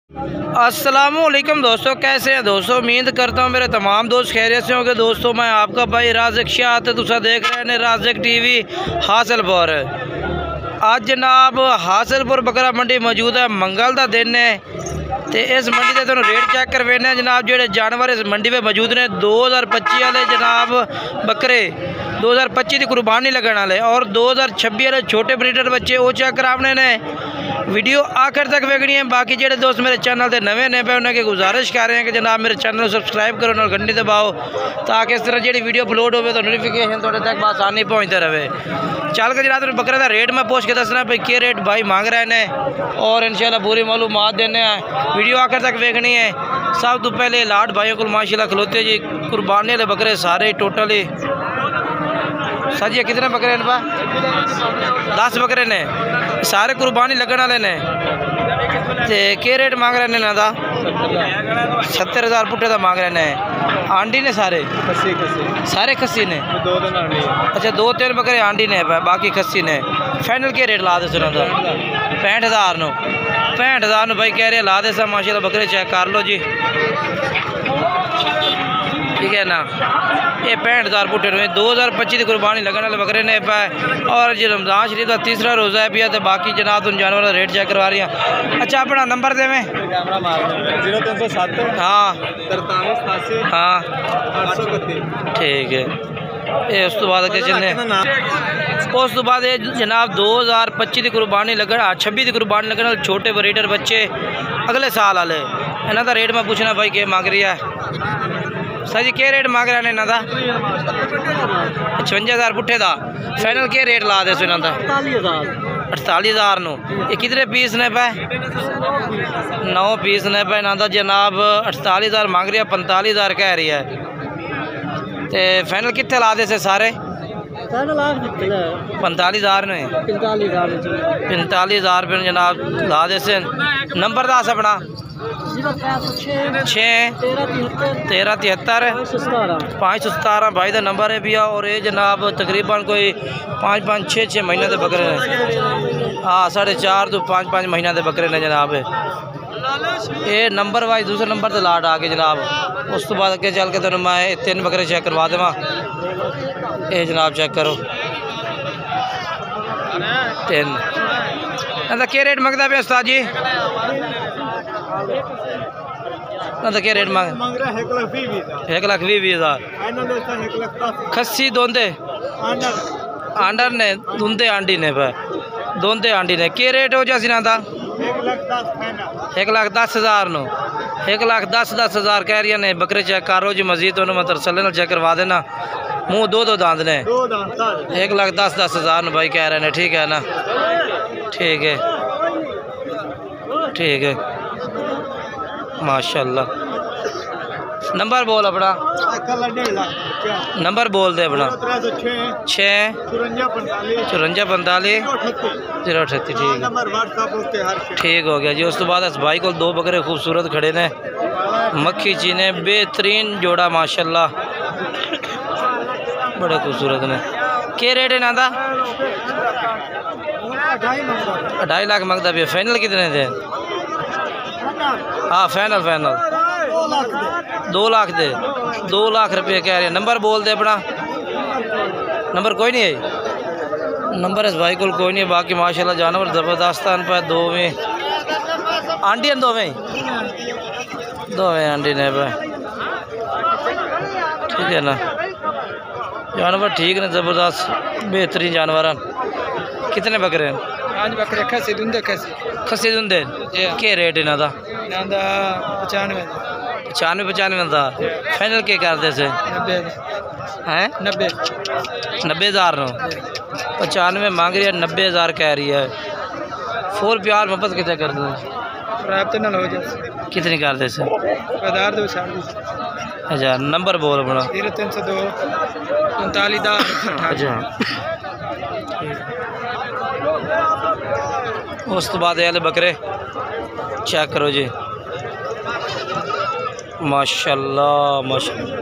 अस्सलामुअलैकुम दोस्तों, कैसे हैं दोस्तों। उम्मीद करता हूँ मेरे तमाम दोस्त खैरियत से होंगे। दोस्तों मैं आपका भाई राज़िक शाह तुसा देख रहे हैं राज़िक टीवी हासिलपुर। आज जनाब हासिलपुर बकरा मंडी मौजूद है। मंगल का दिन है तो इस मंडी के तुम रेट चेक करवाने जनाब। जोड़े जानवर इस मंडी में मौजूद ने 2025 वाले जनाब बकरे 2025 की कुर्बानी लगने वाले और 2026 वाले छोटे ब्रीडर बच्चे वो चेक कराने ने। वीडियो आखिर तक वेखनी है। बाकी जो दोस्त मेरे चैनल से नवे ने पे उन्हें गुजारिश कर रहे हैं कि जनाब मेरे चैनल को सब्सक्राइब करो और घंटी दबाओ ताकि इस तरह जी वीडियो अपलोड हो तो नोटिफिकेशन थोड़े तक आसानी पहुँचते रहे। चल के जनाब बकरे का रेट मैं पूछ के दसना भाई क्या रेट भाई मांग रहे हैं और इंशाल्लाह पूरी मालूमात देने हैं। वीडियो आखिर तक वेखनी है। सब तो पहले लाड भाइयों को माशाल्लाह खलोते जी कुर्बानी वाले बकरे सारे टोटली सर जी कितने बकरे हैं पा 10 बकरे ने सारे कुर्बानी लगने वाले ने। ते क्या रेट मांग रहे हैं ना 70,000 पुट्ठे का मांग रहे हैं। आंडी ने सारे खस्सी ने। अच्छा 2-3 बकरे आंडी ने बाकी खस्सी ने। फाइनल क्या रेट ला दे सुना 65,000 भाई कह रहे ला दे सब माशाल्लाह बकरे चेक कर लो जी, ठीक है ना। ये 65,000 पुट्ठे 2025 की कुर्बानी लगने वाले बकरे ने पाए और जी रमज़ान शरीफ का तीसरा रोज़ा है पिया तो बाकी जनाब तुम जानवर का रेट चेक करवा रही हैं। अच्छा अपना नंबर देवें 0307 हाँ 43 हाँ 831 ठीक है। ये उस तो बाद चलने उस तो बाद ये जनाब 2025 की कुर्बानी लगन 26 की कुर्बानी लगन छोटे ब्रीडर बच्चे अगले साल वाले इन्हों का रेट मैं पूछना भाई क्या मांग रही है। सर जी क्या रेट मांग रहे हैं इन्हों का 55,000 पुट्ठे का। फाइनल क्या रेट ला दे इन्हों का 48,000 नो। ये कितने पीस ने पे 9 पीस ने पे इन्हों का जनाब 48,000 मांग रही है 45,000 कह रही है। तो फाइनल कितने ला दे से सारे 45,000 ने 45,000 रुपये जनाब ला दे से। नंबर दस अपना 6-13-73-517 भाई का नंबर है भैया। और ये जनाब तकरीबन कोई 5-6 महीने के बकरे हैं। हाँ 4.5 तो 5 महीने के बकरे ने जनाब। ये नंबर वाइज दूसरे नंबर से लाट आ गए जनाब। उस तो बाद अगे चल के तेन मैं 3 बकरे चेक करवा देवा। ये जनाब चेक करो 3 क्या रेट मंगता पे उस्ताद जी तो क्या रेट मांग 1,20,000 खस्सी दोंदे आंडर ने दूंदे आंडी ने पे दोंदे आंडी ने क्या रेट हो जासी ना था 1,10,000 नो 1,10,000 कह रही ने। बकरे चेक करो जी मजीद तो मैं तरसले न चेक करवा देना। मुँह 2 दांत ने 1,10,000 भाई कह रहे हैं, ठीक है ना। ठीक है ठीक है माशाल्लाह। नंबर बोल अपना नंबर बोल दे अपना 6 54 038 ठीक हो गया जी। उस तो बाद इस भाई को 2 बकरे खूबसूरत खड़े ने मक्खी चीने बेहतरीन जोड़ा माशाल्लाह बड़े खूबसूरत ने। क्या रेट है ना 2.5 लाख मंगता भी। फाइनल कितने थे हाँ फाइनल 2 लाख दे 2 लाख रुपये कह रहे। नंबर बोल दे अपना। नंबर कोई नहीं है नंबर इस भाई को कोई नहीं है। बाकी माशाल्लाह जानवर ज़बरदस्त पर 2 में आंटी हैं 2 में आंटी ने पे, ठीक है ना। जानवर ठीक ने ज़बरदस्त बेहतरीन जानवर। कितने बकरे हैं 5 बकरे खस्सी दुंदे क्या रेट इन्हों का 95,000 फाइनल क्या करते से हैं 90,000 नो 95 मांग रही है 90,000 कह रही है। फुल प्यार मोहब्बत कितने कर दो कितनी करते से 1000। नंबर बोल अपना 0302 39 अच्छा। उस तो बाद बकरे चेक करो जी माशाल्लाह माशाल्लाह।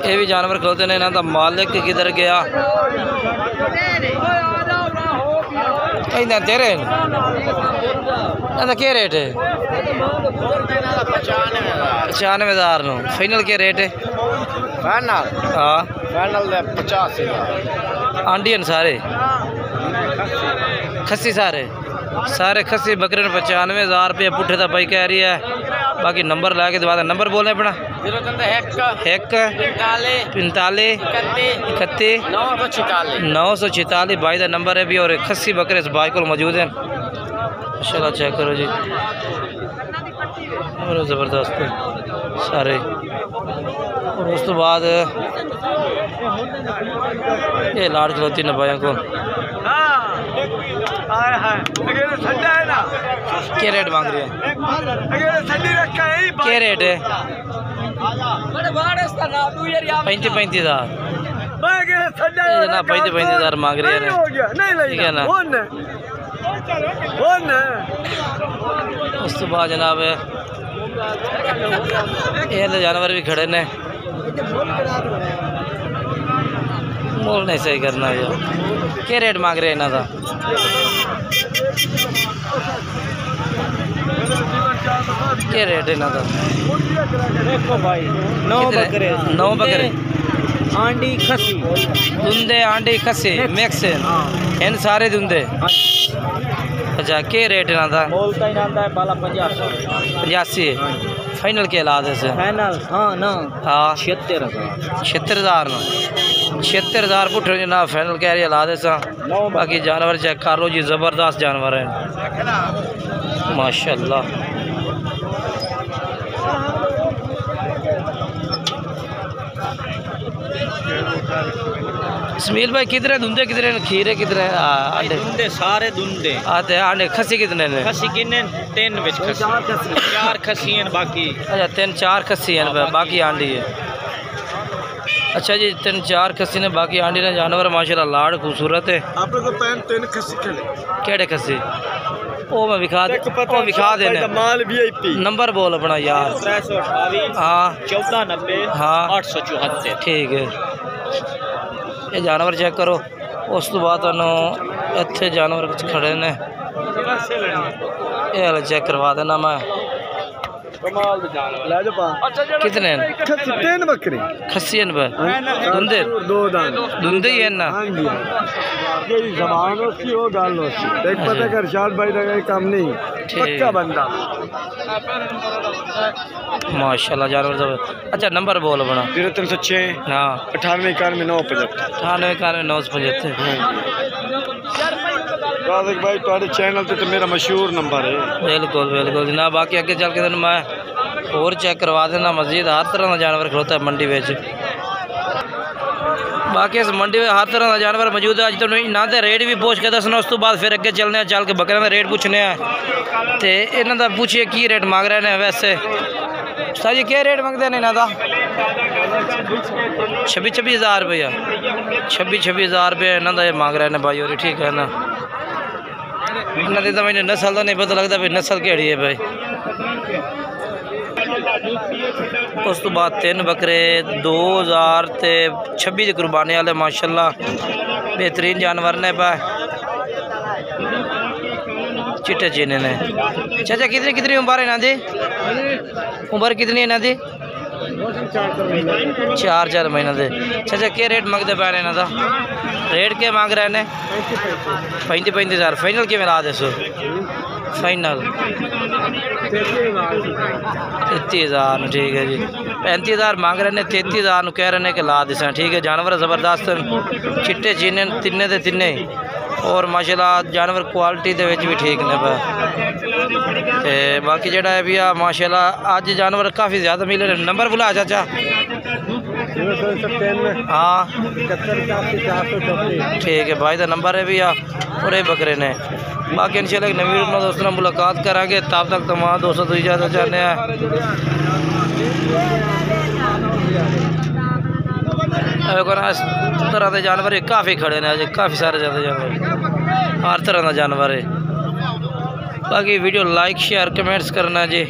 ये भी जानवर खलोते ने, इन्हों का मालिक किधर गया? तेरे क्या रेट है? 95,000 नो फाइनल क्या रेट है? फाइनल हाँ फाइनल 85,000 आंडियन सारे खस्सी सारे खस्सी बकरे 95,000 रुपये पुट्ठे का भाई कह रही है। बाकी नंबर ला के दवा नंबर बोलने अपना 45 31 946 भाई का नंबर है भी। और खस्सी बकरे इस भाई को मौजूद हैं, माशाल्लाह चेक करो जी, और ज़बरदस्त सारे। और उस तो बाद ये लाड़ खलोती नबाया को क्या रेट मांग रहे हैं? क्या रेट है? 35,000 जनाब 35,000 मांग रहे हैं, ठीक है ना। उस तो बाद जनाब ये जानवर भी खड़े ने, मोल नहीं सही करना है। क्या रेट मांग रहे हैं इन्हों का? क्या रेट है इन्हों का? देखो भाई 9 बकरे आंडी खसी दुंदे आंडी खसी मिक्स इन सारे दुंदे। अच्छा क्या रेट इन्हों का? बोलता ही आता है बाला 85 फाइनल के ला दे फाइनल हाँ ना हाँ 76,000 76,000 पुट ना फाइनल कह रही ला दे। बाकी जानवर चेक कर लो जी, ज़बरदस्त जानवर है माशाल्लाह। इसमाइल भाई कितने धुंधे कितने खीरे कितने अंडे? दुंदे सारे दुंदे आते अंडे खसी कितने ने? खसी कितने 3 विच खसी 4 खसी हैं बाकी। अच्छा 3-4 खसी हैं बाकी आंडी है। अच्छा जी 3-4 खसी ने बाकी आंडी ने जानवर माशाल्लाह लाड़ खूबसूरत है। आपने को 3 खसी खेले केड़े खसी वो मैं विखा देने माल वीआईपी नंबर बोल अपना यार 328 हाँ 1490 हाँ 874 ठीक है। ये जानवर चेक करो। उस तो बाद इतने जानवर कुछ खड़े ने, ये हाल चेक करवा देना मैं। कितने 3 बकरे खस्सी दुंदे दुंदे ही है ना? जबान उसकी वो गाल उसकी एक पता कर शाद भाई लगा काम नहीं पक्का बंदा माशाल्लाह जानवर सब। अच्छा नंबर बोल अपना 0306 हाँ 98 91 975 98 91 975। राज़िक भाई तुम्हारे चैनल पे तो मेरा मशहूर नंबर है। बिल्कुल बिल्कुल जनाब। बाकी अगे चल के तेन मैं और चेक करवा देना। मस्जिद हर तरह का जानवर खड़ोता है मंडी में। बाकी इस मंडी में हर तरह का जानवर मौजूद है। अज तुम इन्हों के रेट भी पूछ के दसना, उस तो बाद फिर अगे चलने चल के बकरियों का रेट पूछने तो इन्हों का पूछिए की रेट मांग रहे हैं। वैसे सर जी क्या रेट मंगते हैं इन्हों का? 26,000 रुपया 26,000 रुपया इन्हों का मांग रहे हैं भाई। और ठीक है ना, इन्होंने तो मैंने नस्ल का नहीं पता लगता भाई नस्ल केड़ी है भाई। उस तो बाद 3 बकरे 2026 कुर्बानी वाले माशाल्लाह बेहतरीन जानवर ने पा चिट्टे चीने ने। चाचा कितनी उम्र है इन्हों की? उम्र कितनी है इन्हों की? 4 महीना दे। चाचा क्या रेट मंगते पे इन्हों का? रेट क्या मांग रहे हैं? 35,000 फाइनल कि ला दसो? फाइनल 33,000 ठीक है जी। 35,000 मांग रहे हैं, 33,000 कह रहे हैं कि ला दिसा ठीक है। जानवर ज़बरदस्त चिट्टे चीने तिन्ने दे तिन्ने और माशाल्लाह जानवर क्वालिटी दे विच भी ठीक ने। बाकी जोड़ा है भी माशाल्लाह अज जानवर काफ़ी ज़्यादा मिले। नंबर बुला चाचा। हाँ ठीक है भाई का नंबर है भी और बकरे ने। बाकी इंशाल्लाह एक नवी दोस्तों मुलाकात करांगे। तब तक तमाम दोस्तों तो इजाज़त चाहते हैं। इस तरह के जानवर काफ़ी खड़े ने अजे, काफ़ी सारे ज़्यादा जानवर, हर तरह का जानवर है। बाकी वीडियो लाइक शेयर कमेंट्स करना जी।